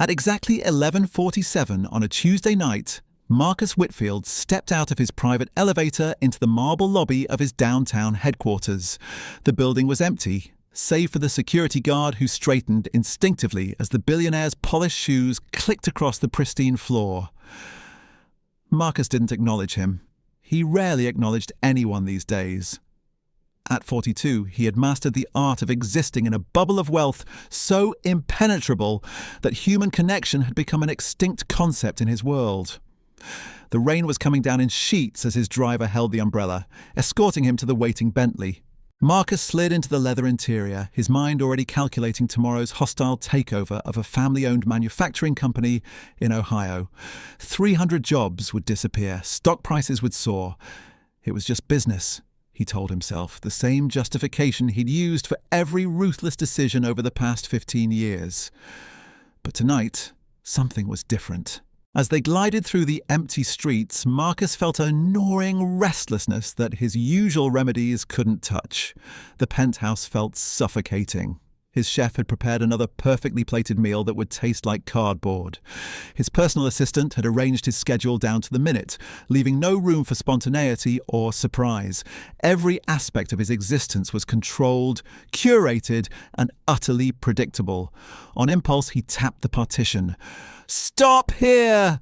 At exactly 11:47 on a Tuesday night, Marcus Whitfield stepped out of his private elevator into the marble lobby of his downtown headquarters. The building was empty, save for the security guard who straightened instinctively as the billionaire's polished shoes clicked across the pristine floor. Marcus didn't acknowledge him. He rarely acknowledged anyone these days. At 42, he had mastered the art of existing in a bubble of wealth so impenetrable that human connection had become an extinct concept in his world. The rain was coming down in sheets as his driver held the umbrella, escorting him to the waiting Bentley. Marcus slid into the leather interior, his mind already calculating tomorrow's hostile takeover of a family-owned manufacturing company in Ohio. 300 jobs would disappear, stock prices would soar. It was just business, he told himself, the same justification he'd used for every ruthless decision over the past 15 years. But tonight, something was different. As they glided through the empty streets, Marcus felt a gnawing restlessness that his usual remedies couldn't touch. The penthouse felt suffocating. His chef had prepared another perfectly plated meal that would taste like cardboard. His personal assistant had arranged his schedule down to the minute, leaving no room for spontaneity or surprise. Every aspect of his existence was controlled, curated, and utterly predictable. On impulse, he tapped the partition. "Stop here!"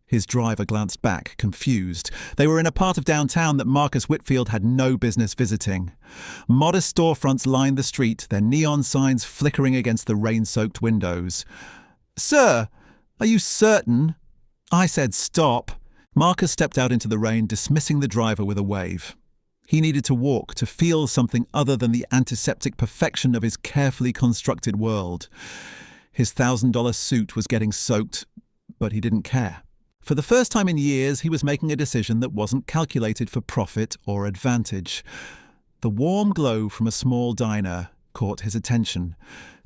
His driver glanced back, confused. They were in a part of downtown that Marcus Whitfield had no business visiting. Modest storefronts lined the street, their neon signs flickering against the rain-soaked windows. "Sir, are you certain?" "I said stop." Marcus stepped out into the rain, dismissing the driver with a wave. He needed to walk, to feel something other than the antiseptic perfection of his carefully constructed world. His $1,000 suit was getting soaked, but he didn't care. For the first time in years, he was making a decision that wasn't calculated for profit or advantage. The warm glow from a small diner caught his attention.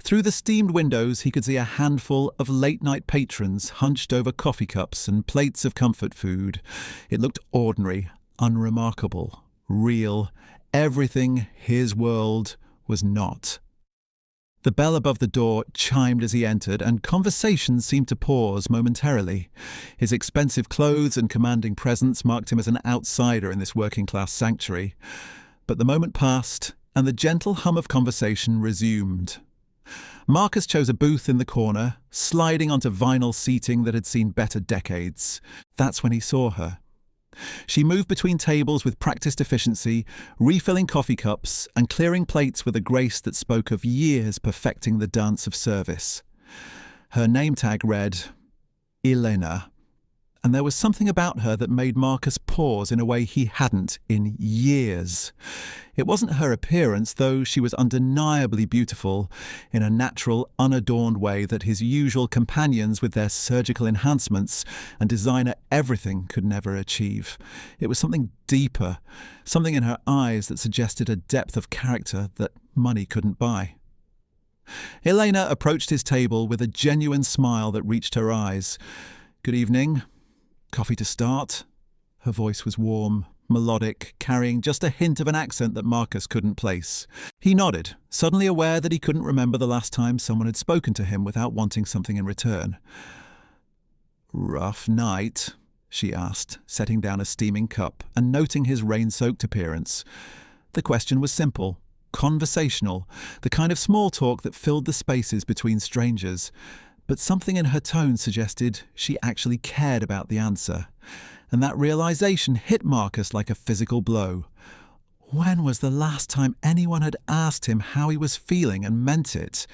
Through the steamed windows, he could see a handful of late-night patrons hunched over coffee cups and plates of comfort food. It looked ordinary, unremarkable, real, everything his world was not. The bell above the door chimed as he entered, and conversation seemed to pause momentarily. His expensive clothes and commanding presence marked him as an outsider in this working-class sanctuary. But the moment passed, and the gentle hum of conversation resumed. Marcus chose a booth in the corner, sliding onto vinyl seating that had seen better decades. That's when he saw her. She moved between tables with practiced efficiency, refilling coffee cups and clearing plates with a grace that spoke of years perfecting the dance of service. Her name tag read, Elena, and there was something about her that made Marcus pause in a way he hadn't in years. It wasn't her appearance, though she was undeniably beautiful, in a natural, unadorned way that his usual companions with their surgical enhancements and designer everything could never achieve. It was something deeper, something in her eyes that suggested a depth of character that money couldn't buy. Elena approached his table with a genuine smile that reached her eyes. "Good evening. Coffee to start?" Her voice was warm, melodic, carrying just a hint of an accent that Marcus couldn't place. He nodded, suddenly aware that he couldn't remember the last time someone had spoken to him without wanting something in return. "Rough night?" she asked, setting down a steaming cup and noting his rain-soaked appearance. The question was simple, conversational, the kind of small talk that filled the spaces between strangers. But something in her tone suggested she actually cared about the answer. And that realization hit Marcus like a physical blow. When was the last time anyone had asked him how he was feeling and meant it?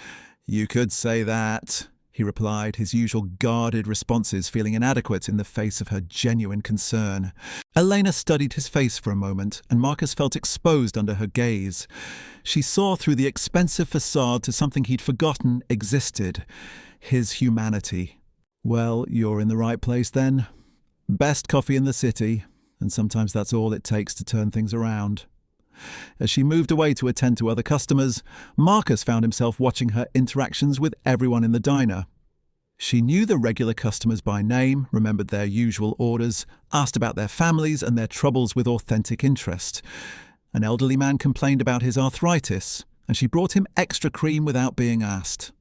"You could say that," he replied, his usual guarded responses feeling inadequate in the face of her genuine concern. Elena studied his face for a moment, and Marcus felt exposed under her gaze. She saw through the expensive facade to something he'd forgotten existed. His humanity. "Well, you're in the right place then. Best coffee in the city, and sometimes that's all it takes to turn things around." As she moved away to attend to other customers, Marcus found himself watching her interactions with everyone in the diner. She knew the regular customers by name, remembered their usual orders, asked about their families and their troubles with authentic interest. An elderly man complained about his arthritis, and she brought him extra cream without being asked.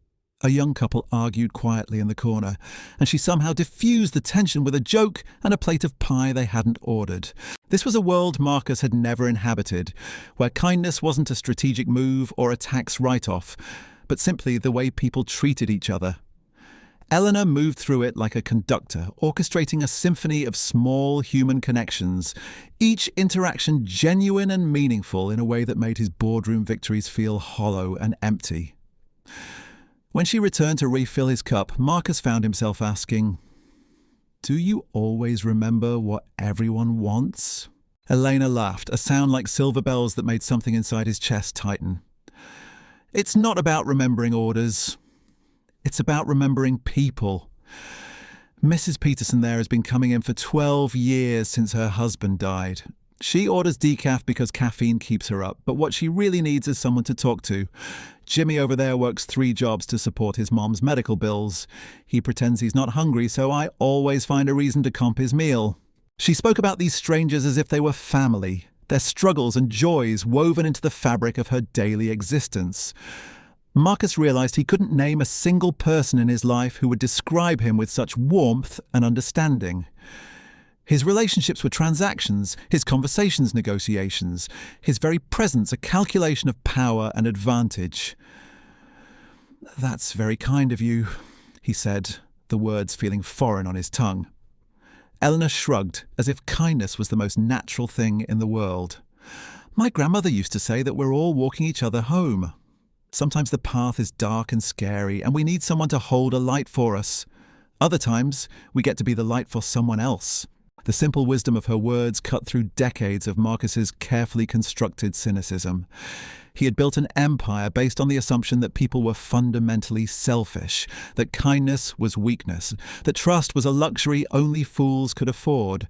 A young couple argued quietly in the corner, and she somehow diffused the tension with a joke and a plate of pie they hadn't ordered. This was a world Marcus had never inhabited, where kindness wasn't a strategic move or a tax write-off, but simply the way people treated each other. Eleanor moved through it like a conductor, orchestrating a symphony of small human connections, each interaction genuine and meaningful in a way that made his boardroom victories feel hollow and empty. When she returned to refill his cup, Marcus found himself asking, "Do you always remember what everyone wants?" Elena laughed, a sound like silver bells that made something inside his chest tighten. "It's not about remembering orders. It's about remembering people. Mrs. Peterson there has been coming in for 12 years since her husband died. She orders decaf because caffeine keeps her up, but what she really needs is someone to talk to. Jimmy over there works 3 jobs to support his mom's medical bills. He pretends he's not hungry, so I always find a reason to comp his meal." She spoke about these strangers as if they were family, their struggles and joys woven into the fabric of her daily existence. Marcus realized he couldn't name a single person in his life who would describe him with such warmth and understanding. His relationships were transactions, his conversations negotiations, his very presence a calculation of power and advantage. "That's very kind of you," he said, the words feeling foreign on his tongue. Eleanor shrugged, as if kindness was the most natural thing in the world. "My grandmother used to say that we're all walking each other home. Sometimes the path is dark and scary, and we need someone to hold a light for us. Other times, we get to be the light for someone else." The simple wisdom of her words cut through decades of Marcus's carefully constructed cynicism. He had built an empire based on the assumption that people were fundamentally selfish, that kindness was weakness, that trust was a luxury only fools could afford.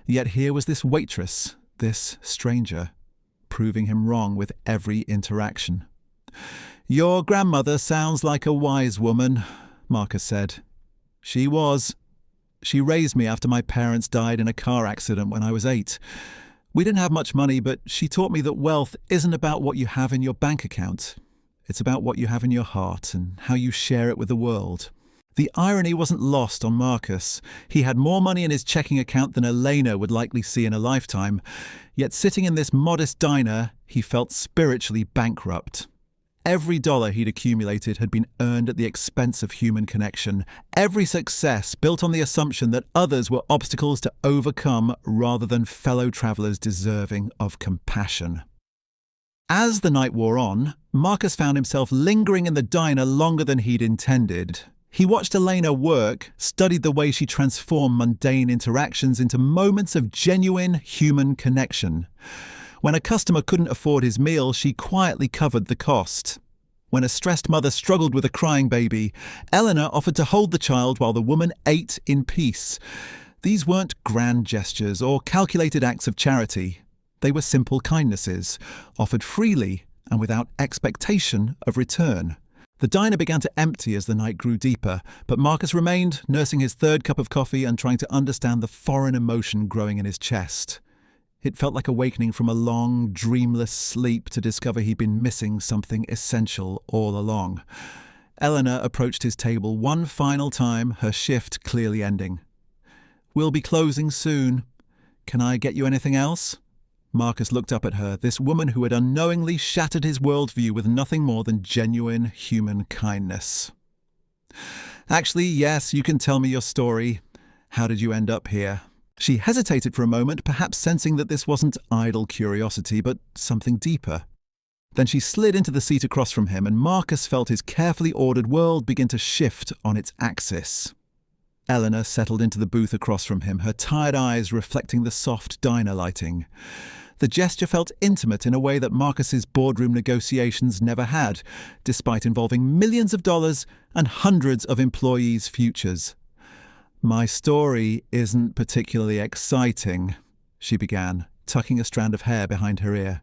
Yet here was this waitress, this stranger, proving him wrong with every interaction. "Your grandmother sounds like a wise woman," Marcus said. "She was. She raised me after my parents died in a car accident when I was 8. We didn't have much money, but she taught me that wealth isn't about what you have in your bank account. It's about what you have in your heart and how you share it with the world." The irony wasn't lost on Marcus. He had more money in his checking account than Elena would likely see in a lifetime. Yet sitting in this modest diner, he felt spiritually bankrupt. Every dollar he'd accumulated had been earned at the expense of human connection. Every success built on the assumption that others were obstacles to overcome rather than fellow travelers deserving of compassion. As the night wore on, Marcus found himself lingering in the diner longer than he'd intended. He watched Elena work, studied the way she transformed mundane interactions into moments of genuine human connection. When a customer couldn't afford his meal, she quietly covered the cost. When a stressed mother struggled with a crying baby, Eleanor offered to hold the child while the woman ate in peace. These weren't grand gestures or calculated acts of charity. They were simple kindnesses, offered freely and without expectation of return. The diner began to empty as the night grew deeper, but Marcus remained, nursing his 3rd cup of coffee and trying to understand the foreign emotion growing in his chest. It felt like awakening from a long, dreamless sleep to discover he'd been missing something essential all along. Eleanor approached his table one final time, her shift clearly ending. "We'll be closing soon. Can I get you anything else?" Marcus looked up at her, this woman who had unknowingly shattered his worldview with nothing more than genuine human kindness. "Actually, yes, you can tell me your story. How did you end up here?" She hesitated for a moment, perhaps sensing that this wasn't idle curiosity, but something deeper. Then she slid into the seat across from him, and Marcus felt his carefully ordered world begin to shift on its axis. Eleanor settled into the booth across from him, her tired eyes reflecting the soft diner lighting. The gesture felt intimate in a way that Marcus's boardroom negotiations never had, despite involving millions of dollars and hundreds of employees' futures. "My story isn't particularly exciting," she began, tucking a strand of hair behind her ear.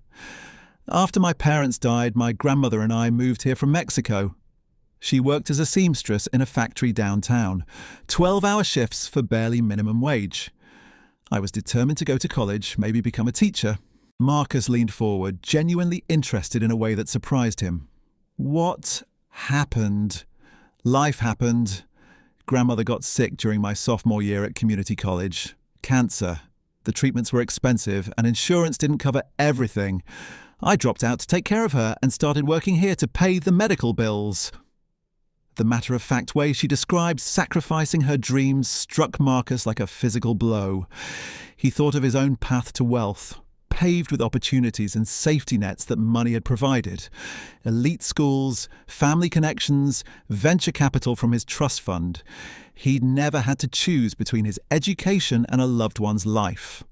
"After my parents died, my grandmother and I moved here from Mexico. She worked as a seamstress in a factory downtown, 12-hour shifts for barely minimum wage. I was determined to go to college, maybe become a teacher." Marcus leaned forward, genuinely interested in a way that surprised him. "What happened?" Life happened. Grandmother got sick during my sophomore year at community college. Cancer. The treatments were expensive and insurance didn't cover everything. I dropped out to take care of her and started working here to pay the medical bills. The matter-of-fact way she described sacrificing her dreams struck Marcus like a physical blow. He thought of his own path to wealth, paved with opportunities and safety nets that money had provided. Elite schools, family connections, venture capital from his trust fund. He'd never had to choose between his education and a loved one's life.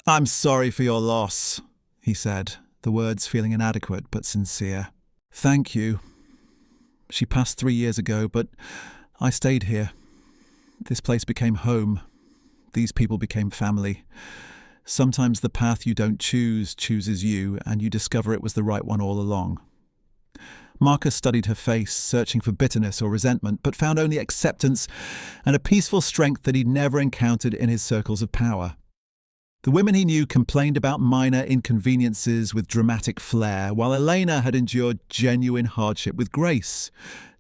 "I'm sorry for your loss," he said, the words feeling inadequate but sincere. "Thank you. She passed 3 years ago, but I stayed here. This place became home. These people became family. Sometimes the path you don't choose chooses you, and you discover it was the right one all along." Marcus studied her face, searching for bitterness or resentment, but found only acceptance and a peaceful strength that he'd never encountered in his circles of power. The women he knew complained about minor inconveniences with dramatic flair, while Elena had endured genuine hardship with grace.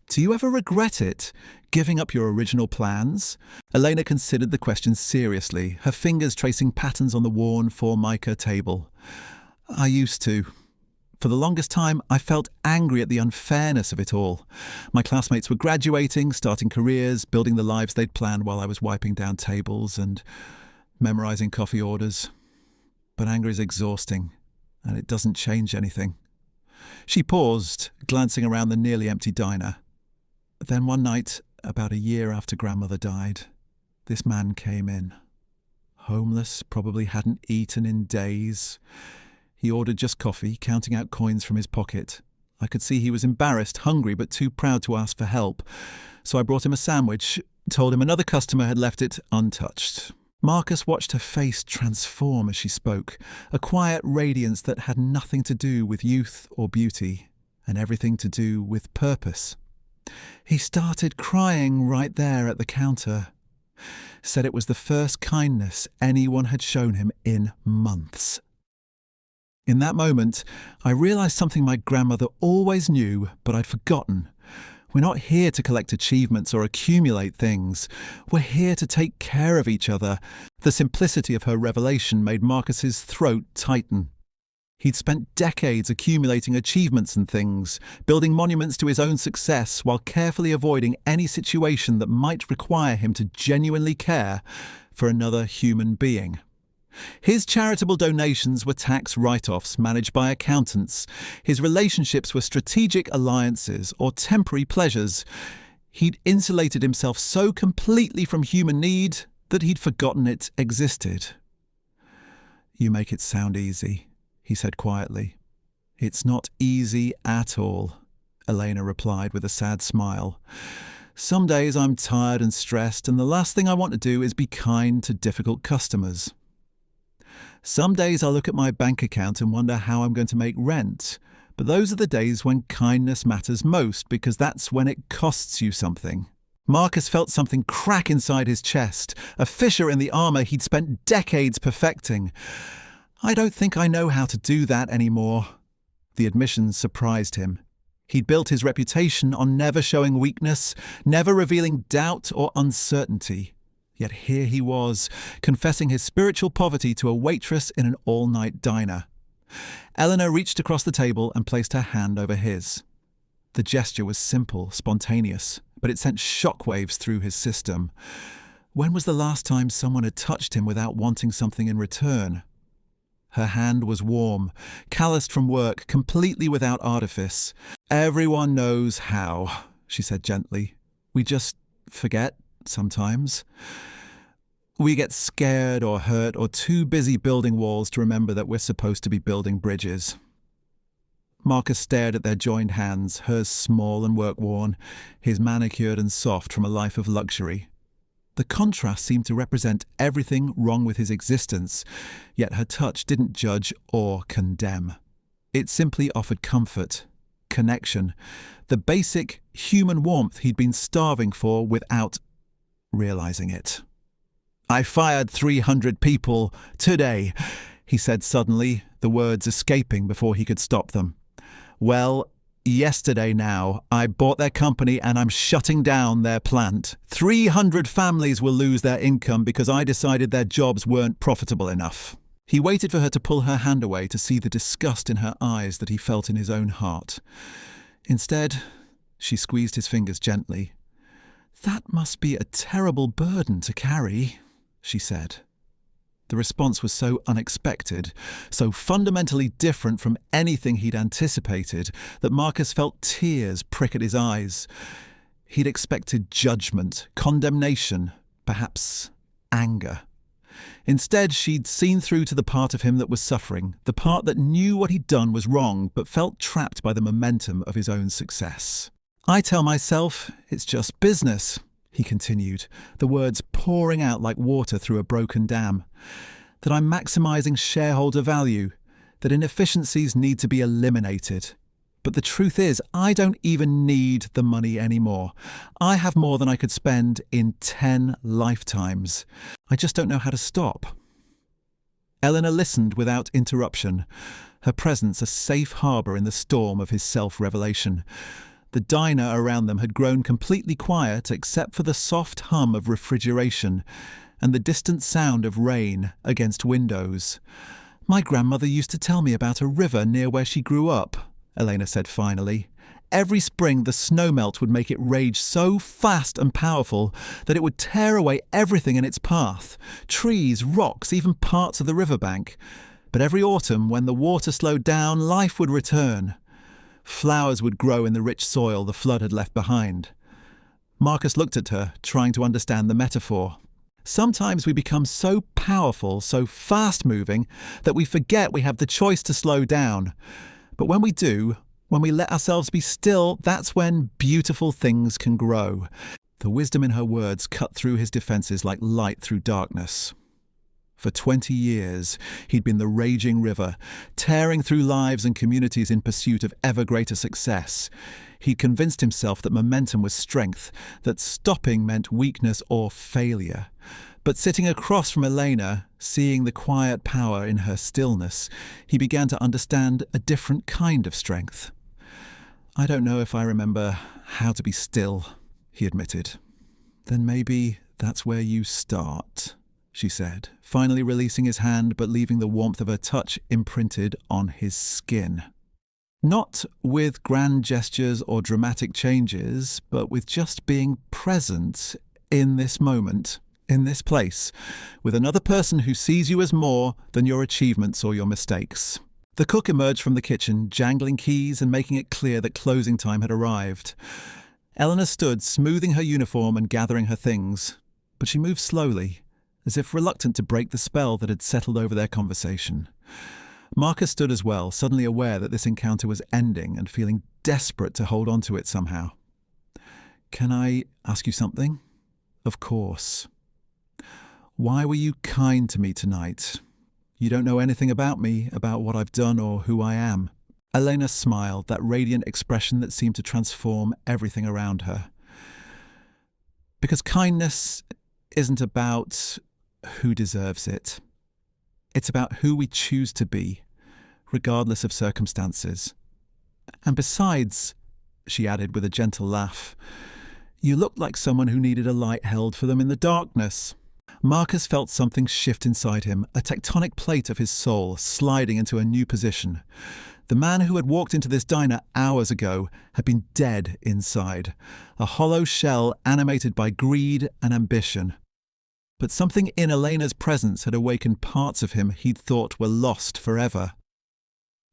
"Do you ever regret it, giving up your original plans?" Elena considered the question seriously, her fingers tracing patterns on the worn Formica table. "I used to. For the longest time, I felt angry at the unfairness of it all. My classmates were graduating, starting careers, building the lives they'd planned while I was wiping down tables and memorizing coffee orders. But anger is exhausting, and it doesn't change anything." She paused, glancing around the nearly empty diner. Then one night, about a year after Grandmother died, this man came in. Homeless, probably hadn't eaten in days. He ordered just coffee, counting out coins from his pocket. I could see he was embarrassed, hungry, but too proud to ask for help. So I brought him a sandwich, told him another customer had left it untouched. Marcus watched her face transform as she spoke, a quiet radiance that had nothing to do with youth or beauty, and everything to do with purpose. He started crying right there at the counter. Said it was the first kindness anyone had shown him in months. In that moment, I realised something my grandmother always knew, but I'd forgotten. We're not here to collect achievements or accumulate things. We're here to take care of each other. The simplicity of her revelation made Marcus's throat tighten. He'd spent decades accumulating achievements and things, building monuments to his own success while carefully avoiding any situation that might require him to genuinely care for another human being. His charitable donations were tax write-offs managed by accountants. His relationships were strategic alliances or temporary pleasures. He'd insulated himself so completely from human need that he'd forgotten it existed. "You make it sound easy," he said quietly. "It's not easy at all," Elena replied with a sad smile. "Some days I'm tired and stressed, and the last thing I want to do is be kind to difficult customers. Some days I look at my bank account and wonder how I'm going to make rent, but those are the days when kindness matters most because that's when it costs you something." Marcus felt something crack inside his chest, a fissure in the armour he'd spent decades perfecting. "I don't think I know how to do that anymore." The admission surprised him. He'd built his reputation on never showing weakness, never revealing doubt or uncertainty. Yet here he was, confessing his spiritual poverty to a waitress in an all-night diner. Eleanor reached across the table and placed her hand over his. The gesture was simple, spontaneous, but it sent shockwaves through his system. When was the last time someone had touched him without wanting something in return? Her hand was warm, calloused from work, completely without artifice. "Everyone knows how," she said gently. "We just forget sometimes. We get scared or hurt or too busy building walls to remember that we're supposed to be building bridges." Marcus stared at their joined hands, hers small and work-worn, his manicured and soft from a life of luxury. The contrast seemed to represent everything wrong with his existence, yet her touch didn't judge or condemn. It simply offered comfort, connection, the basic human warmth he'd been starving for without realizing it. "I fired 300 people today," he said suddenly, the words escaping before he could stop them. "Well, Yesterday now, I bought their company and I'm shutting down their plant. 300 families will lose their income because I decided their jobs weren't profitable enough. He waited for her to pull her hand away to see the disgust in her eyes that he felt in his own heart. Instead, she squeezed his fingers gently. "That must be a terrible burden to carry," she said. The response was so unexpected, so fundamentally different from anything he'd anticipated, that Marcus felt tears prick at his eyes. He'd expected judgment, condemnation, perhaps anger. Instead, she'd seen through to the part of him that was suffering, the part that knew what he'd done was wrong but felt trapped by the momentum of his own success. "I tell myself it's just business," he continued, the words pouring out like water through a broken dam. "That I'm maximising shareholder value, that inefficiencies need to be eliminated. But the truth is, I don't even need the money anymore. I have more than I could spend in 10 lifetimes. I just don't know how to stop." Eleanor listened without interruption, her presence a safe harbour in the storm of his self-revelation. The diner around them had grown completely quiet except for the soft hum of refrigeration and the distant sound of rain against windows. "My grandmother used to tell me about a river near where she grew up," Elena said finally. "Every spring the snowmelt would make it rage so fast and powerful that it would tear away everything in its path, trees, rocks, even parts of the riverbank. But every autumn, when the water slowed down, life would return. Flowers would grow in the rich soil the flood had left behind." Marcus looked at her, trying to understand the metaphor. Sometimes we become so powerful, so fast-moving, that we forget we have the choice to slow down. But when we do, when we let ourselves be still, that's when beautiful things can grow. The wisdom in her words cut through his defences like light through darkness. For 20 years, he'd been the raging river, tearing through lives and communities in pursuit of ever greater success. He'd convinced himself that momentum was strength, that stopping meant weakness or failure. But sitting across from Elena, seeing the quiet power in her stillness, he began to understand a different kind of strength. "I don't know if I remember how to be still," he admitted. "Then maybe that's where you start," she said, finally releasing his hand but leaving the warmth of her touch imprinted on his skin. Not with grand gestures or dramatic changes, but with just being present in this moment, in this place, with another person who sees you as more than your achievements or your mistakes. The cook emerged from the kitchen, jangling keys and making it clear that closing time had arrived. Eleanor stood, smoothing her uniform and gathering her things, but she moved slowly, as if reluctant to break the spell that had settled over their conversation. Marcus stood as well, suddenly aware that this encounter was ending and feeling desperate to hold on to it somehow. "Can I ask you something?" "Of course." "Why were you kind to me tonight? You don't know anything about me, about what I've done or who I am." Elena smiled, that radiant expression that seemed to transform everything around her. "Because kindness isn't about who deserves it. It's about who we choose to be, regardless of circumstances. And besides," she added with a gentle laugh, "you looked like someone who needed a light held for them in the darkness." Marcus felt something shift inside him, a tectonic plate of his soul sliding into a new position. The man who had walked into this diner hours ago had been dead inside, a hollow shell animated by greed and ambition. But something in Elena's presence had awakened parts of him he'd thought were lost forever.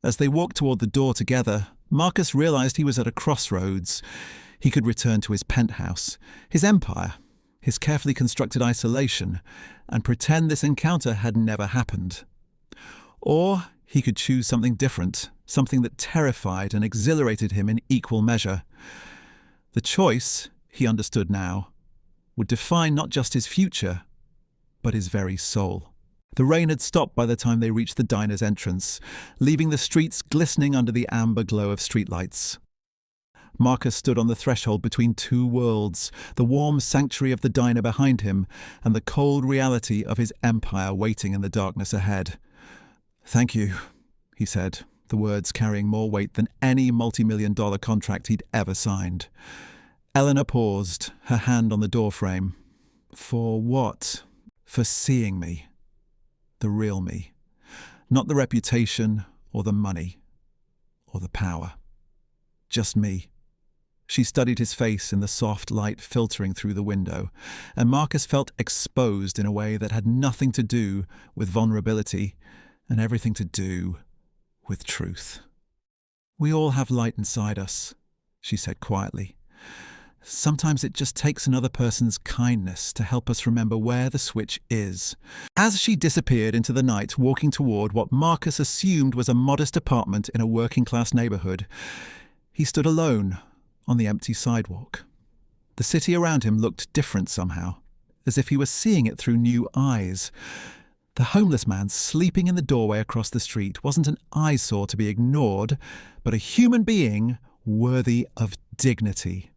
As they walked toward the door together, Marcus realized he was at a crossroads. He could return to his penthouse, his empire, his carefully constructed isolation, and pretend this encounter had never happened. Or he could choose something different, something that terrified and exhilarated him in equal measure. The choice, he understood now, would define not just his future, but his very soul. The rain had stopped by the time they reached the diner's entrance, leaving the streets glistening under the amber glow of streetlights. Marcus stood on the threshold between two worlds, the warm sanctuary of the diner behind him and the cold reality of his empire waiting in the darkness ahead. "Thank you," he said, the words carrying more weight than any multi-million-dollar contract he'd ever signed. Eleanor paused, her hand on the doorframe. For what? For seeing me. The real me. Not the reputation or the money or the power. Just me. She studied his face in the soft light filtering through the window, and Marcus felt exposed in a way that had nothing to do with vulnerability and everything to do with truth. We all have light inside us, she said quietly. Sometimes it just takes another person's kindness to help us remember where the switch is. As she disappeared into the night, walking toward what Marcus assumed was a modest apartment in a working-class neighborhood, he stood alone on the empty sidewalk. The city around him looked different somehow, as if he was seeing it through new eyes. The homeless man sleeping in the doorway across the street wasn't an eyesore to be ignored, but a human being worthy of dignity.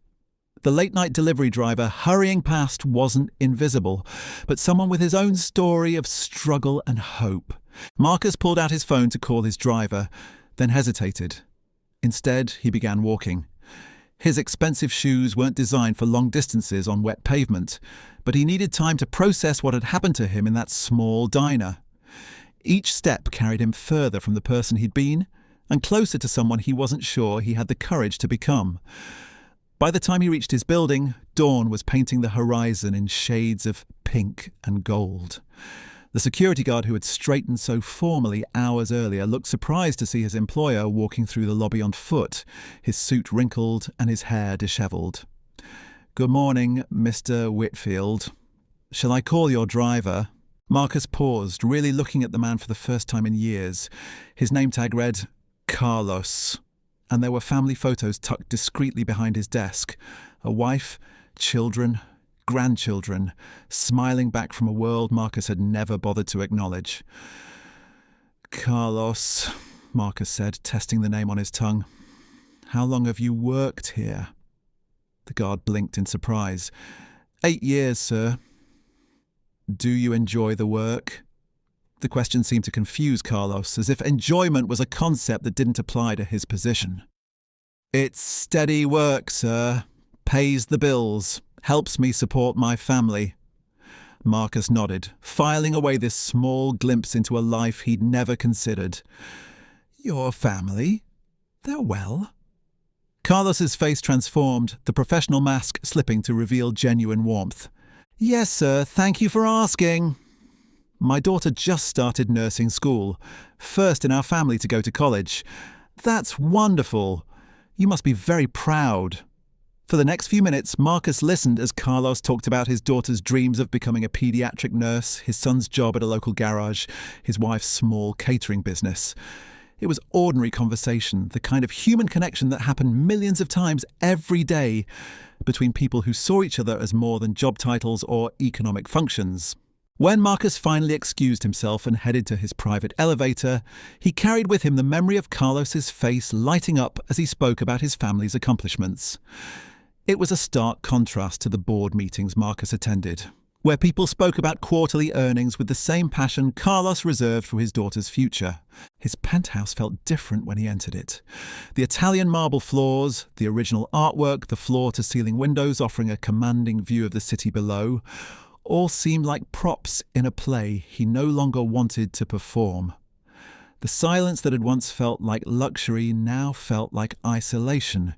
The late-night delivery driver hurrying past wasn't invisible, but someone with his own story of struggle and hope. Marcus pulled out his phone to call his driver, then hesitated. Instead, he began walking. His expensive shoes weren't designed for long distances on wet pavement, but he needed time to process what had happened to him in that small diner. Each step carried him further from the person he'd been, and closer to someone he wasn't sure he had the courage to become. By the time he reached his building, dawn was painting the horizon in shades of pink and gold. The security guard who had straightened so formally hours earlier looked surprised to see his employer walking through the lobby on foot, his suit wrinkled and his hair dishevelled. "Good morning, Mr. Whitfield. Shall I call your driver?" Marcus paused, really looking at the man for the first time in years. His name tag read Carlos, and there were family photos tucked discreetly behind his desk. A wife, children, grandchildren, smiling back from a world Marcus had never bothered to acknowledge. "Carlos," Marcus said, testing the name on his tongue. "How long have you worked here?" The guard blinked in surprise. 8 years, sir." "Do you enjoy the work?" The question seemed to confuse Carlos, as if enjoyment was a concept that didn't apply to his position. "It's steady work, sir. Pays the bills. Helps me support my family." Marcus nodded, filing away this small glimpse into a life he'd never considered. "Your family? They're well?" Carlos's face transformed, the professional mask slipping to reveal genuine warmth. "Yes, sir. Thank you for asking." "My daughter just started nursing school. First in our family to go to college." "That's wonderful. You must be very proud." For the next few minutes, Marcus listened as Carlos talked about his daughter's dreams of becoming a pediatric nurse, his son's job at a local garage, his wife's small catering business. It was ordinary conversation, the kind of human connection that happened millions of times every day between people who saw each other as more than job titles or economic functions. When Marcus finally excused himself and headed to his private elevator, he carried with him the memory of Carlos's face lighting up as he spoke about his family's accomplishments. It was a stark contrast to the board meetings Marcus attended, where people spoke about quarterly earnings with the same passion Carlos reserved for his daughter's future. His penthouse felt different when he entered it. The Italian marble floors, the original artwork, the floor-to-ceiling windows offering a commanding view of the city below, all seemed like props in a play he no longer wanted to perform. The silence that had once felt like luxury now felt like isolation.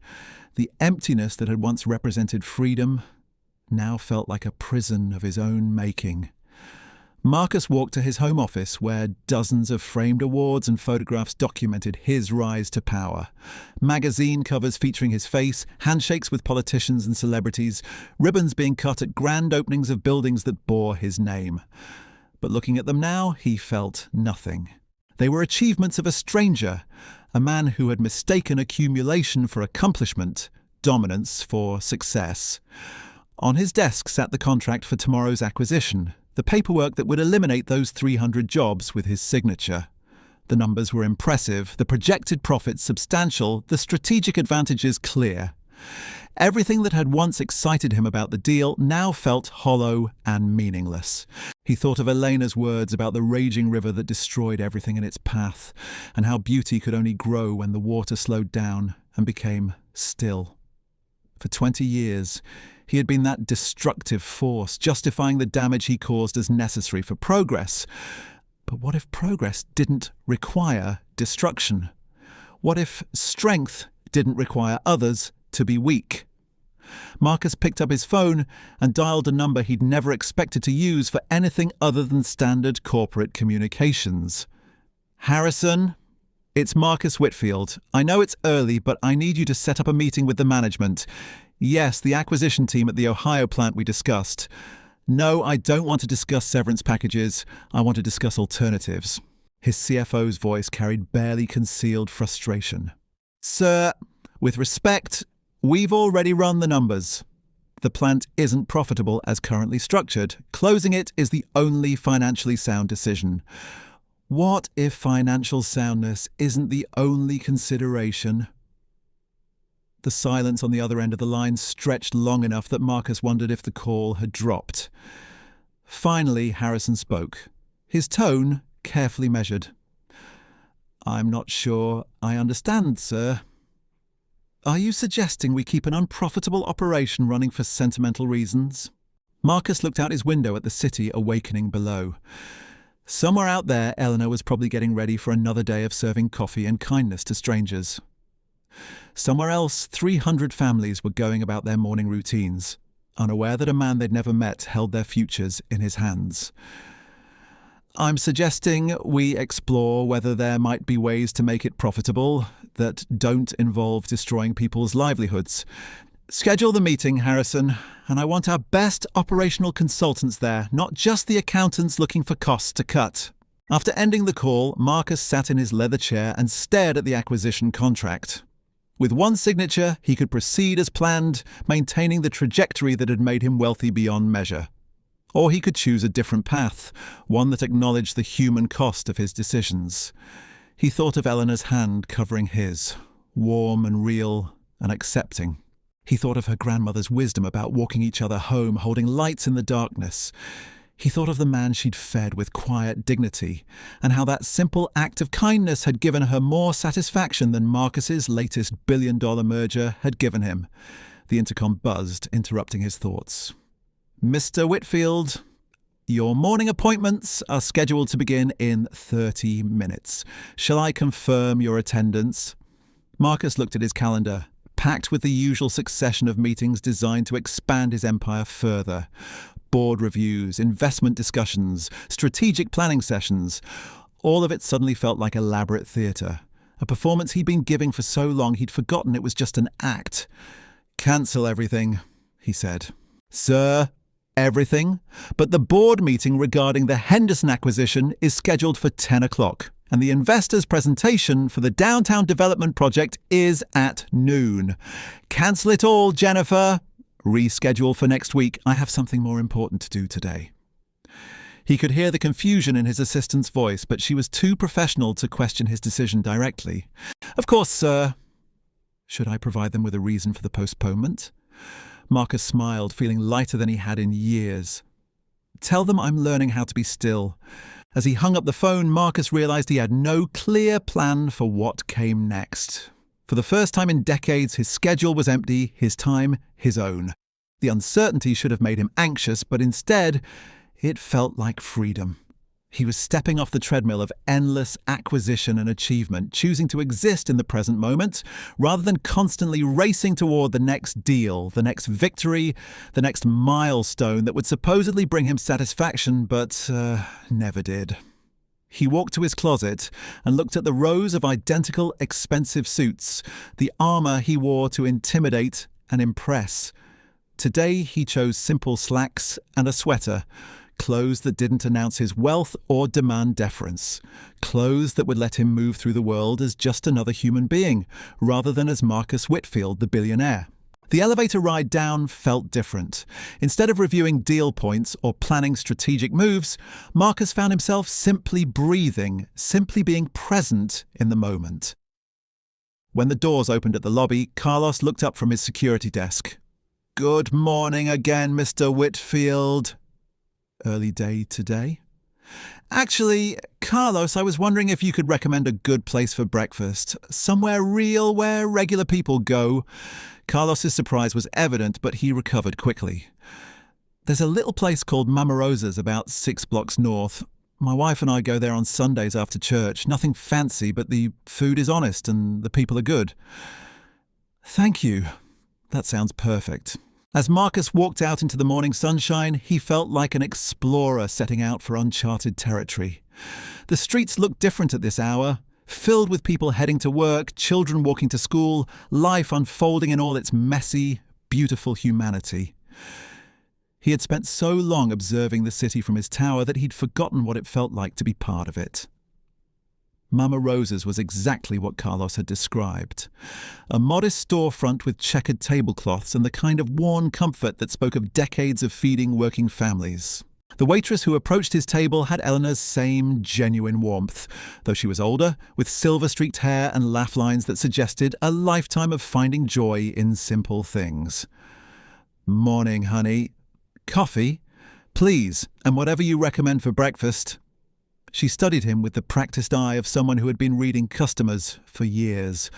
The emptiness that had once represented freedom now felt like a prison of his own making. Marcus walked to his home office where dozens of framed awards and photographs documented his rise to power. Magazine covers featuring his face, handshakes with politicians and celebrities, ribbons being cut at grand openings of buildings that bore his name. But looking at them now, he felt nothing. They were achievements of a stranger, a man who had mistaken accumulation for accomplishment, dominance for success. On his desk sat the contract for tomorrow's acquisition, the paperwork that would eliminate those 300 jobs with his signature. The numbers were impressive, the projected profits substantial, the strategic advantages clear. Everything that had once excited him about the deal now felt hollow and meaningless. He thought of Elena's words about the raging river that destroyed everything in its path, and how beauty could only grow when the water slowed down and became still. For 20 years, he had been that destructive force, justifying the damage he caused as necessary for progress. But what if progress didn't require destruction? What if strength didn't require others to be weak? Marcus picked up his phone and dialed a number he'd never expected to use for anything other than standard corporate communications. "Harrison, it's Marcus Whitfield. I know it's early, but I need you to set up a meeting with the management. Yes, the acquisition team at the Ohio plant we discussed. No, I don't want to discuss severance packages. I want to discuss alternatives." His CFO's voice carried barely concealed frustration. "Sir, with respect, we've already run the numbers. The plant isn't profitable as currently structured. Closing it is the only financially sound decision." What if financial soundness isn't the only consideration? The silence on the other end of the line stretched long enough that Marcus wondered if the call had dropped. Finally, Harrison spoke, his tone carefully measured. "I'm not sure I understand, sir. Are you suggesting we keep an unprofitable operation running for sentimental reasons?" Marcus looked out his window at the city awakening below. Somewhere out there, Eleanor was probably getting ready for another day of serving coffee and kindness to strangers. Somewhere else, 300 families were going about their morning routines, unaware that a man they'd never met held their futures in his hands. "I'm suggesting we explore whether there might be ways to make it profitable that don't involve destroying people's livelihoods. Schedule the meeting, Harrison, and I want our best operational consultants there, not just the accountants looking for costs to cut." After ending the call, Marcus sat in his leather chair and stared at the acquisition contract. With one signature, he could proceed as planned, maintaining the trajectory that had made him wealthy beyond measure. Or he could choose a different path, one that acknowledged the human cost of his decisions. He thought of Eleanor's hand covering his, warm and real and accepting. He thought of her grandmother's wisdom about walking each other home, holding lights in the darkness. He thought of the man she'd fed with quiet dignity, and how that simple act of kindness had given her more satisfaction than Marcus's latest billion-dollar merger had given him. The intercom buzzed, interrupting his thoughts. "Mr. Whitfield, your morning appointments are scheduled to begin in 30 minutes. Shall I confirm your attendance?" Marcus looked at his calendar, packed with the usual succession of meetings designed to expand his empire further. Board reviews, investment discussions, strategic planning sessions. All of it suddenly felt like elaborate theatre, a performance he'd been giving for so long he'd forgotten it was just an act. "Cancel everything," he said. "Sir, everything? But the board meeting regarding the Henderson acquisition is scheduled for 10 o'clock. And the investors' presentation for the downtown development project is at noon. Cancel it all, Jennifer. Reschedule for next week. I have something more important to do today." He could hear the confusion in his assistant's voice, but she was too professional to question his decision directly. "Of course, sir." "Should I provide them with a reason for the postponement?" Marcus smiled, feeling lighter than he had in years. "Tell them I'm learning how to be still." As he hung up the phone, Marcus realized he had no clear plan for what came next. For the first time in decades, his schedule was empty, his time his own. The uncertainty should have made him anxious, but instead, it felt like freedom. He was stepping off the treadmill of endless acquisition and achievement, choosing to exist in the present moment, rather than constantly racing toward the next deal, the next victory, the next milestone that would supposedly bring him satisfaction, but never did. He walked to his closet and looked at the rows of identical expensive suits, the armor he wore to intimidate and impress. Today he chose simple slacks and a sweater, clothes that didn't announce his wealth or demand deference, clothes that would let him move through the world as just another human being, rather than as Marcus Whitfield, the billionaire. The elevator ride down felt different. Instead of reviewing deal points or planning strategic moves, Marcus found himself simply breathing, simply being present in the moment. When the doors opened at the lobby, Carlos looked up from his security desk. "Good morning again, Mr. Whitfield." early day today? Actually, Carlos, I was wondering if you could recommend a good place for breakfast. Somewhere real where regular people go. Carlos's surprise was evident, but he recovered quickly. There's a little place called Mama Rosa's about 6 blocks north. My wife and I go there on Sundays after church. Nothing fancy, but the food is honest and the people are good. Thank you. That sounds perfect. As Marcus walked out into the morning sunshine, he felt like an explorer setting out for uncharted territory. The streets looked different at this hour, filled with people heading to work, children walking to school, life unfolding in all its messy, beautiful humanity. He had spent so long observing the city from his tower that he'd forgotten what it felt like to be part of it. Mama Rosa's was exactly what Carlos had described. A modest storefront with checkered tablecloths and the kind of worn comfort that spoke of decades of feeding working families. The waitress who approached his table had Eleanor's same genuine warmth, though she was older, with silver-streaked hair and laugh lines that suggested a lifetime of finding joy in simple things. "Morning, honey. Coffee? Please, and whatever you recommend for breakfast." She studied him with the practiced eye of someone who had been reading customers for years.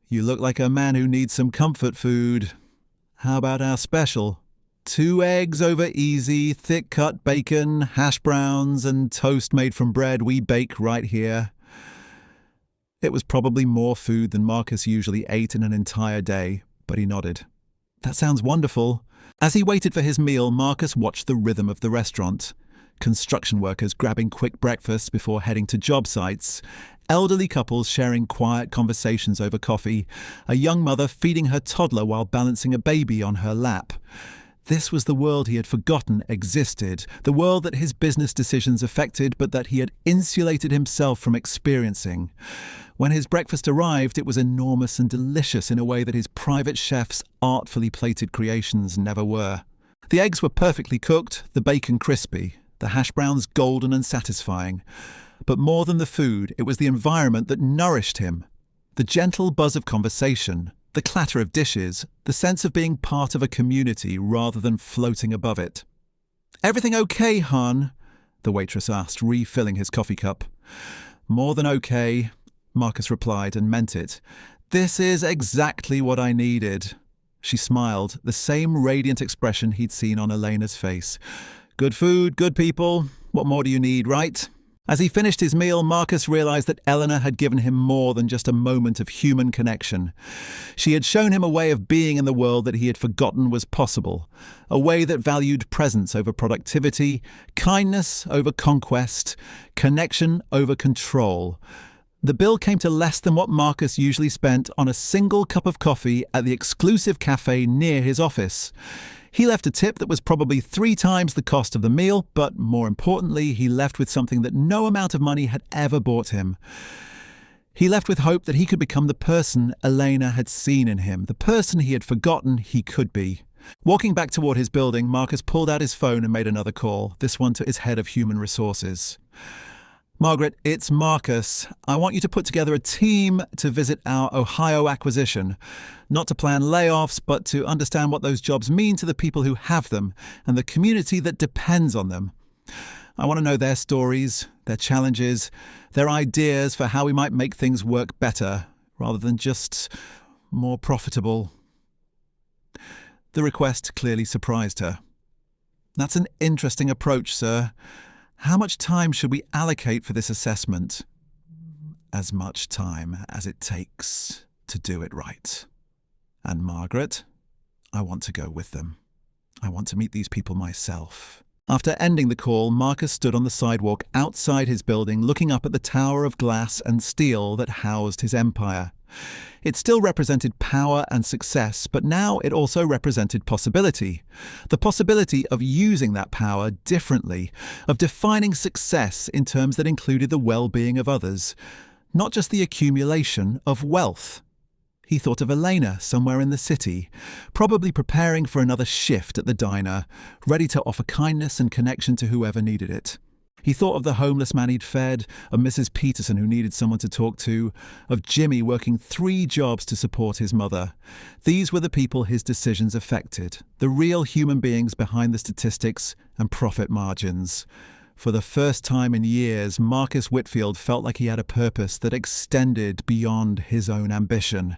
"You look like a man who needs some comfort food. How about our special? 2 eggs over easy, thick-cut bacon, hash browns, and toast made from bread we bake right here." It was probably more food than Marcus usually ate in an entire day, but he nodded. "That sounds wonderful." As he waited for his meal, Marcus watched the rhythm of the restaurant. Construction workers grabbing quick breakfasts before heading to job sites, elderly couples sharing quiet conversations over coffee, a young mother feeding her toddler while balancing a baby on her lap. This was the world he had forgotten existed, the world that his business decisions affected but that he had insulated himself from experiencing. When his breakfast arrived, it was enormous and delicious in a way that his private chef's artfully plated creations never were. The eggs were perfectly cooked, the bacon crispy, the hash browns golden and satisfying. But more than the food, it was the environment that nourished him. The gentle buzz of conversation, the clatter of dishes, the sense of being part of a community rather than floating above it. "Everything okay, hon?" the waitress asked, refilling his coffee cup. "More than okay," Marcus replied and meant it. "This is exactly what I needed." She smiled, the same radiant expression he'd seen on Elena's face. "Good food, good people. What more do you need, right?" As he finished his meal, Marcus realized that Eleanor had given him more than just a moment of human connection. She had shown him a way of being in the world that he had forgotten was possible, a way that valued presence over productivity, kindness over conquest, connection over control. The bill came to less than what Marcus usually spent on a single cup of coffee at the exclusive cafe near his office. He left a tip that was probably 3 times the cost of the meal, but more importantly, he left with something that no amount of money had ever bought him. He left with hope that he could become the person Elena had seen in him, the person he had forgotten he could be. Walking back toward his building, Marcus pulled out his phone and made another call, this one to his head of human resources. "Margaret, it's Marcus. I want you to put together a team to visit our Ohio acquisition. Not to plan layoffs, but to understand what those jobs mean to the people who have them and the community that depends on them. I want to know their stories, their challenges, their ideas for how we might make things work better, rather than just more profitable." The request clearly surprised her. "That's an interesting approach, sir. How much time should we allocate for this assessment?" "As much time as it takes to do it right. And Margaret, I want to go with them. I want to meet these people myself." After ending the call, Marcus stood on the sidewalk outside his building looking up at the tower of glass and steel that housed his empire. It still represented power and success, but now it also represented possibility. The possibility of using that power differently, of defining success in terms that included the well-being of others, not just the accumulation of wealth. He thought of Elena somewhere in the city, probably preparing for another shift at the diner, ready to offer kindness and connection to whoever needed it. He thought of the homeless man he'd fed, of Mrs. Peterson who needed someone to talk to, of Jimmy working 3 jobs to support his mother. These were the people his decisions affected, the real human beings behind the statistics and profit margins. For the first time in years, Marcus Whitfield felt like he had a purpose that extended beyond his own ambition.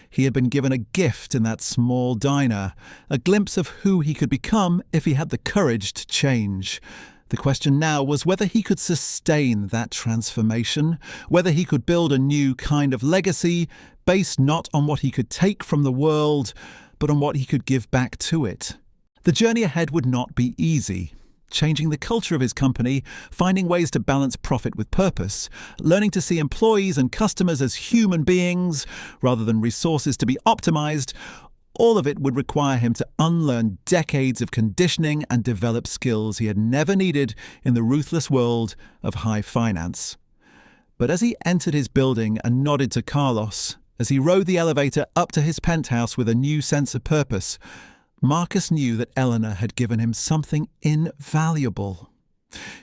He had been given a gift in that small diner, a glimpse of who he could become if he had the courage to change. The question now was whether he could sustain that transformation, whether he could build a new kind of legacy based not on what he could take from the world, but on what he could give back to it. The journey ahead would not be easy. Changing the culture of his company, finding ways to balance profit with purpose, learning to see employees and customers as human beings rather than resources to be optimized, all of it would require him to unlearn decades of conditioning and develop skills he had never needed in the ruthless world of high finance. But as he entered his building and nodded to Carlos, as he rode the elevator up to his penthouse with a new sense of purpose, Marcus knew that Eleanor had given him something invaluable.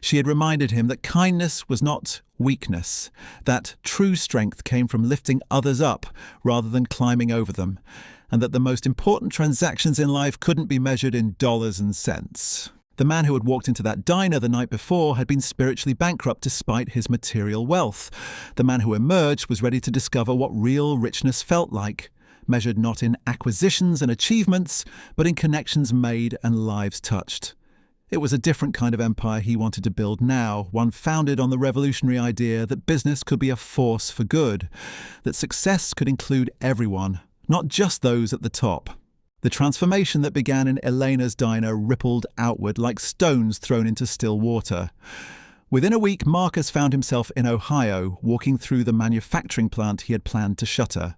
She had reminded him that kindness was not weakness, that true strength came from lifting others up rather than climbing over them, and that the most important transactions in life couldn't be measured in dollars and cents. The man who had walked into that diner the night before had been spiritually bankrupt despite his material wealth. The man who emerged was ready to discover what real richness felt like, measured not in acquisitions and achievements, but in connections made and lives touched. It was a different kind of empire he wanted to build now, one founded on the revolutionary idea that business could be a force for good, that success could include everyone, not just those at the top. The transformation that began in Elena's diner rippled outward like stones thrown into still water. Within a week, Marcus found himself in Ohio, walking through the manufacturing plant he had planned to shutter.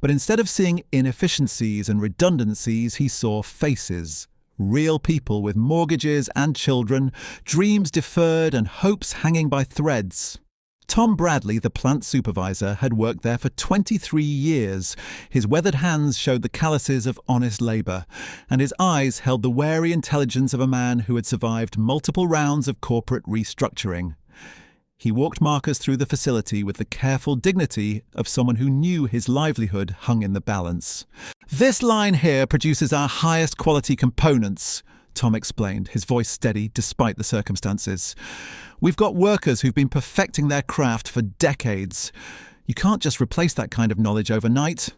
But instead of seeing inefficiencies and redundancies, he saw faces. Real people with mortgages and children, dreams deferred and hopes hanging by threads. Tom Bradley, the plant supervisor, had worked there for 23 years. His weathered hands showed the calluses of honest labour, and his eyes held the wary intelligence of a man who had survived multiple rounds of corporate restructuring. He walked Marcus through the facility with the careful dignity of someone who knew his livelihood hung in the balance. "This line here produces our highest quality components," Tom explained, his voice steady despite the circumstances. "We've got workers who've been perfecting their craft for decades. You can't just replace that kind of knowledge overnight."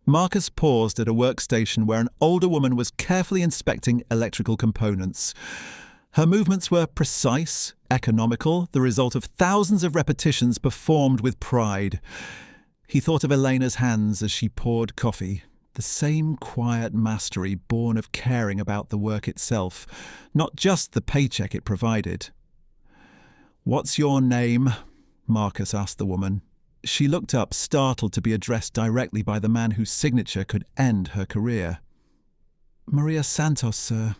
Marcus paused at a workstation where an older woman was carefully inspecting electrical components. Her movements were precise, economical, the result of thousands of repetitions performed with pride. He thought of Elena's hands as she poured coffee, the same quiet mastery born of caring about the work itself, not just the paycheck it provided. "What's your name?" Marcus asked the woman. She looked up, startled to be addressed directly by the man whose signature could end her career. "Maria Santos, sir.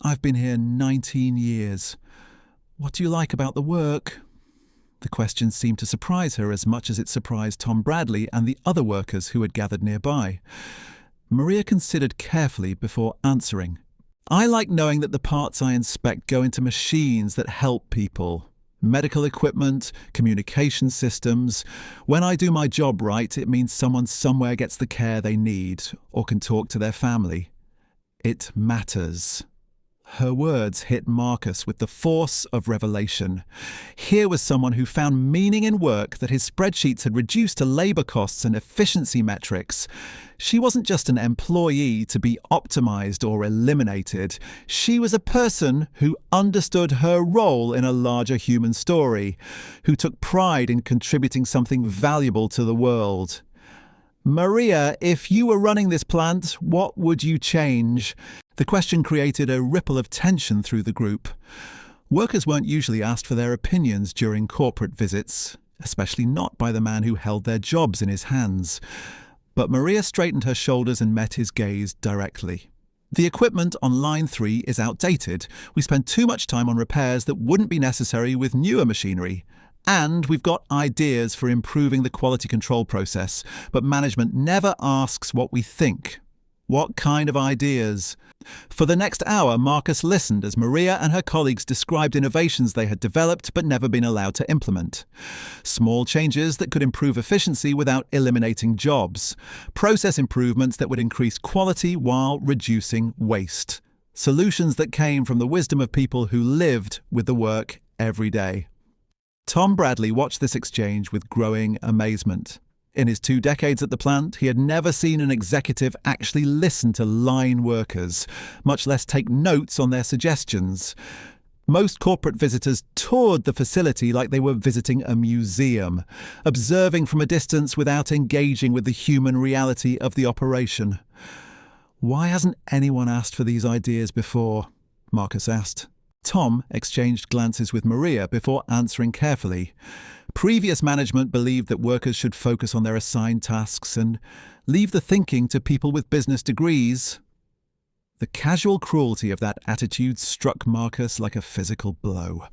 I've been here 19 years. What do you like about the work?" The question seemed to surprise her as much as it surprised Tom Bradley and the other workers who had gathered nearby. Maria considered carefully before answering. "I like knowing that the parts I inspect go into machines that help people. Medical equipment, communication systems. When I do my job right, it means someone somewhere gets the care they need or can talk to their family. It matters." Her words hit Marcus with the force of revelation. Here was someone who found meaning in work that his spreadsheets had reduced to labour costs and efficiency metrics. She wasn't just an employee to be optimised or eliminated. She was a person who understood her role in a larger human story, who took pride in contributing something valuable to the world. "Maria, if you were running this plant, what would you change?" The question created a ripple of tension through the group. Workers weren't usually asked for their opinions during corporate visits, especially not by the man who held their jobs in his hands. But Maria straightened her shoulders and met his gaze directly. "The equipment on line 3 is outdated. We spend too much time on repairs that wouldn't be necessary with newer machinery. And we've got ideas for improving the quality control process, but management never asks what we think." What kind of ideas? For the next hour, Marcus listened as Maria and her colleagues described innovations they had developed but never been allowed to implement. Small changes that could improve efficiency without eliminating jobs. Process improvements that would increase quality while reducing waste. Solutions that came from the wisdom of people who lived with the work every day. Tom Bradley watched this exchange with growing amazement. In his 2 decades at the plant, he had never seen an executive actually listen to line workers, much less take notes on their suggestions. Most corporate visitors toured the facility like they were visiting a museum, observing from a distance without engaging with the human reality of the operation. "Why hasn't anyone asked for these ideas before?" Marcus asked. Tom exchanged glances with Maria before answering carefully. Previous management believed that workers should focus on their assigned tasks and leave the thinking to people with business degrees. The casual cruelty of that attitude struck Marcus like a physical blow.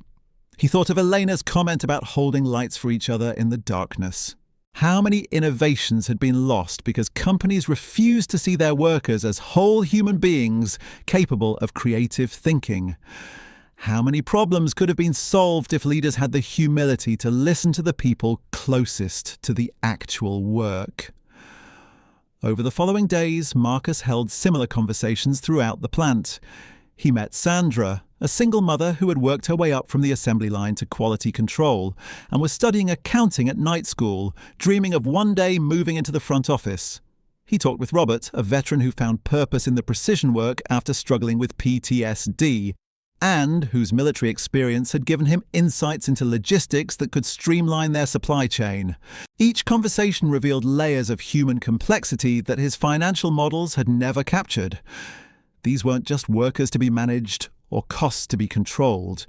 He thought of Elena's comment about holding lights for each other in the darkness. How many innovations had been lost because companies refused to see their workers as whole human beings capable of creative thinking? How many problems could have been solved if leaders had the humility to listen to the people closest to the actual work? Over the following days, Marcus held similar conversations throughout the plant. He met Sandra, a single mother who had worked her way up from the assembly line to quality control and was studying accounting at night school, dreaming of one day moving into the front office. He talked with Robert, a veteran who found purpose in the precision work after struggling with PTSD, and whose military experience had given him insights into logistics that could streamline their supply chain. Each conversation revealed layers of human complexity that his financial models had never captured. These weren't just workers to be managed or costs to be controlled.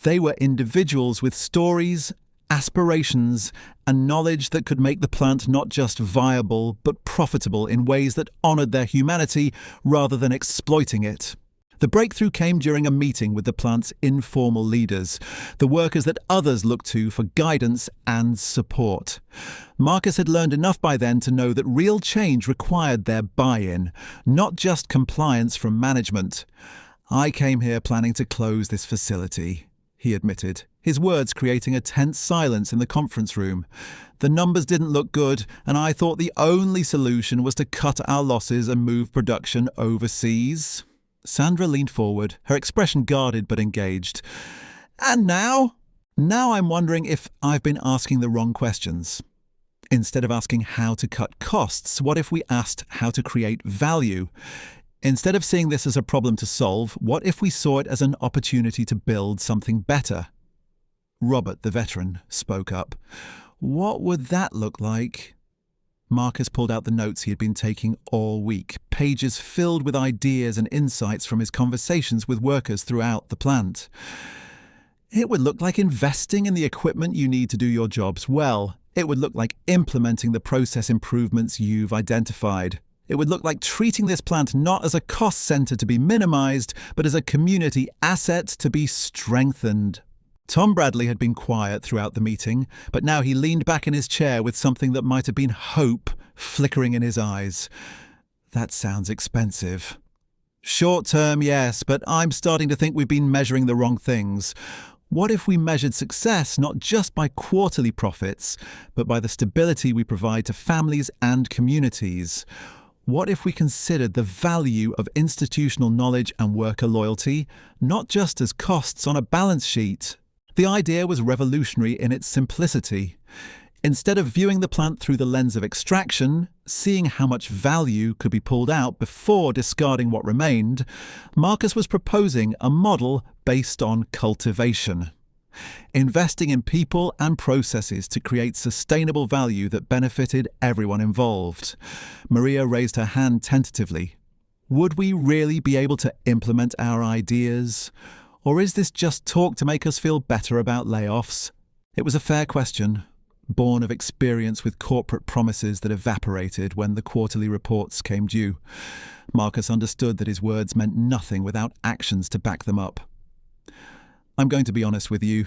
They were individuals with stories, aspirations, and knowledge that could make the plant not just viable, but profitable in ways that honored their humanity rather than exploiting it. The breakthrough came during a meeting with the plant's informal leaders, the workers that others looked to for guidance and support. Marcus had learned enough by then to know that real change required their buy-in, not just compliance from management. "I came here planning to close this facility," he admitted, his words creating a tense silence in the conference room. "The numbers didn't look good, and I thought the only solution was to cut our losses and move production overseas." Sandra leaned forward, her expression guarded but engaged. "And now? Now I'm wondering if I've been asking the wrong questions. Instead of asking how to cut costs, what if we asked how to create value? Instead of seeing this as a problem to solve, what if we saw it as an opportunity to build something better?" Robert, the veteran, spoke up. "What would that look like?" Marcus pulled out the notes he had been taking all week, pages filled with ideas and insights from his conversations with workers throughout the plant. "It would look like investing in the equipment you need to do your jobs well. It would look like implementing the process improvements you've identified. It would look like treating this plant not as a cost center to be minimized, but as a community asset to be strengthened." Tom Bradley had been quiet throughout the meeting, but now he leaned back in his chair with something that might have been hope flickering in his eyes. "That sounds expensive." "Short term, yes, but I'm starting to think we've been measuring the wrong things. What if we measured success not just by quarterly profits, but by the stability we provide to families and communities? What if we considered the value of institutional knowledge and worker loyalty, not just as costs on a balance sheet?" The idea was revolutionary in its simplicity. Instead of viewing the plant through the lens of extraction, seeing how much value could be pulled out before discarding what remained, Marcus was proposing a model based on cultivation. Investing in people and processes to create sustainable value that benefited everyone involved. Maria raised her hand tentatively. Would we really be able to implement our ideas? Or is this just talk to make us feel better about layoffs? It was a fair question, born of experience with corporate promises that evaporated when the quarterly reports came due. Marcus understood that his words meant nothing without actions to back them up. "I'm going to be honest with you.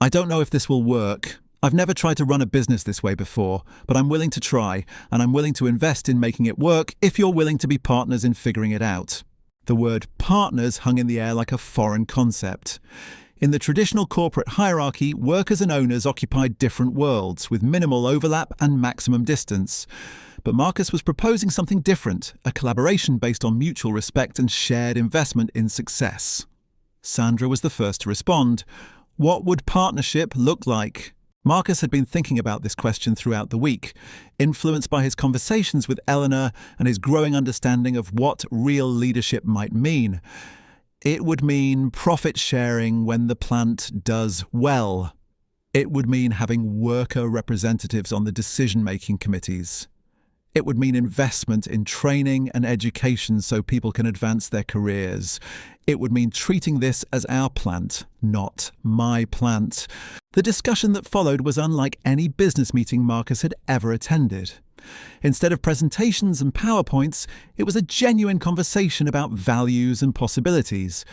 I don't know if this will work," I've never tried to run a business this way before, but I'm willing to try, and I'm willing to invest in making it work if you're willing to be partners in figuring it out. The word partners hung in the air like a foreign concept. In the traditional corporate hierarchy, workers and owners occupied different worlds, with minimal overlap and maximum distance. But Marcus was proposing something different, a collaboration based on mutual respect and shared investment in success. Sandra was the first to respond. What would partnership look like? Marcus had been thinking about this question throughout the week, influenced by his conversations with Eleanor and his growing understanding of what real leadership might mean. It would mean profit sharing when the plant does well. It would mean having worker representatives on the decision-making committees. It would mean investment in training and education so people can advance their careers. It would mean treating this as our plant, not my plant. The discussion that followed was unlike any business meeting Marcus had ever attended. Instead of presentations and PowerPoints, it was a genuine conversation about values and possibilities.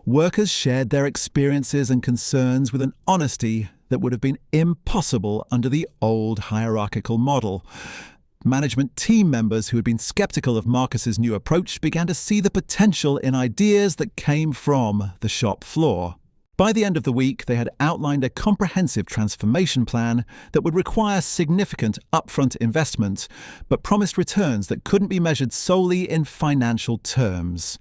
Workers shared their experiences and concerns with an honesty that would have been impossible under the old hierarchical model. Management team members who had been skeptical of Marcus's new approach began to see the potential in ideas that came from the shop floor. By the end of the week, they had outlined a comprehensive transformation plan that would require significant upfront investment, but promised returns that couldn't be measured solely in financial terms.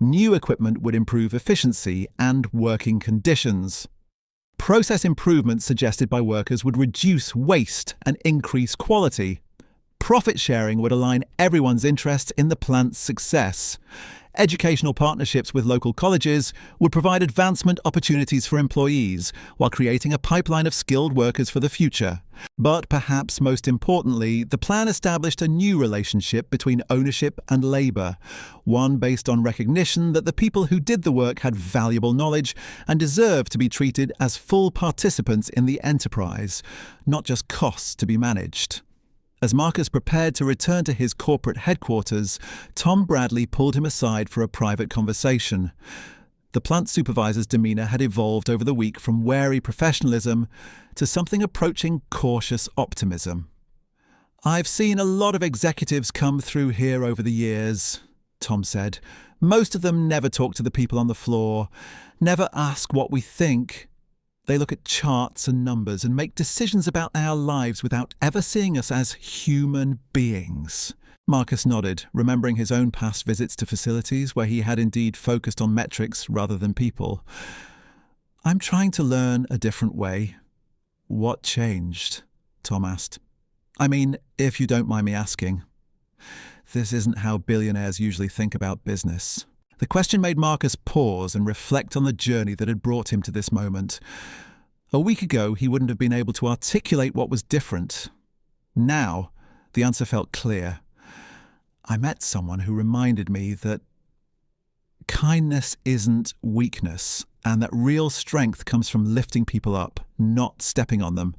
New equipment would improve efficiency and working conditions. Process improvements suggested by workers would reduce waste and increase quality. Profit sharing would align everyone's interests in the plant's success. Educational partnerships with local colleges would provide advancement opportunities for employees while creating a pipeline of skilled workers for the future. But perhaps most importantly, the plan established a new relationship between ownership and labour, one based on recognition that the people who did the work had valuable knowledge and deserved to be treated as full participants in the enterprise, not just costs to be managed. As Marcus prepared to return to his corporate headquarters, Tom Bradley pulled him aside for a private conversation. The plant supervisor's demeanour had evolved over the week from wary professionalism to something approaching cautious optimism. "I've seen a lot of executives come through here over the years," Tom said. "Most of them never talk to the people on the floor, never ask what we think. They look at charts and numbers and make decisions about our lives without ever seeing us as human beings." Marcus nodded, remembering his own past visits to facilities where he had indeed focused on metrics rather than people. "I'm trying to learn a different way." "What changed?" Tom asked. "I mean, if you don't mind me asking." This isn't how billionaires usually think about business. The question made Marcus pause and reflect on the journey that had brought him to this moment. A week ago, he wouldn't have been able to articulate what was different. Now, the answer felt clear. "I met someone who reminded me that kindness isn't weakness, and that real strength comes from lifting people up, not stepping on them.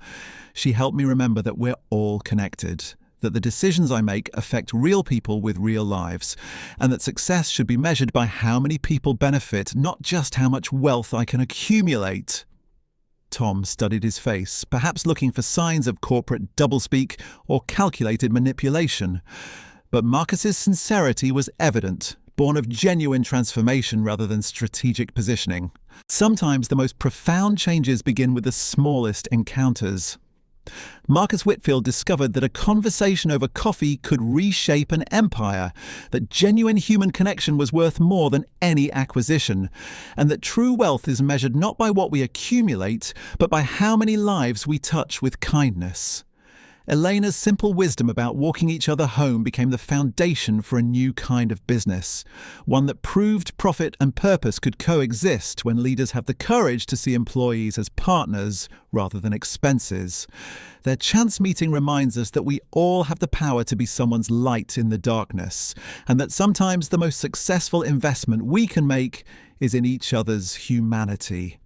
She helped me remember that we're all connected, that the decisions I make affect real people with real lives, and that success should be measured by how many people benefit, not just how much wealth I can accumulate." Tom studied his face, perhaps looking for signs of corporate doublespeak or calculated manipulation. But Marcus's sincerity was evident, born of genuine transformation rather than strategic positioning. Sometimes the most profound changes begin with the smallest encounters. Marcus Whitfield discovered that a conversation over coffee could reshape an empire, that genuine human connection was worth more than any acquisition, and that true wealth is measured not by what we accumulate, but by how many lives we touch with kindness. Elena's simple wisdom about walking each other home became the foundation for a new kind of business, one that proved profit and purpose could coexist when leaders have the courage to see employees as partners rather than expenses. Their chance meeting reminds us that we all have the power to be someone's light in the darkness, and that sometimes the most successful investment we can make is in each other's humanity.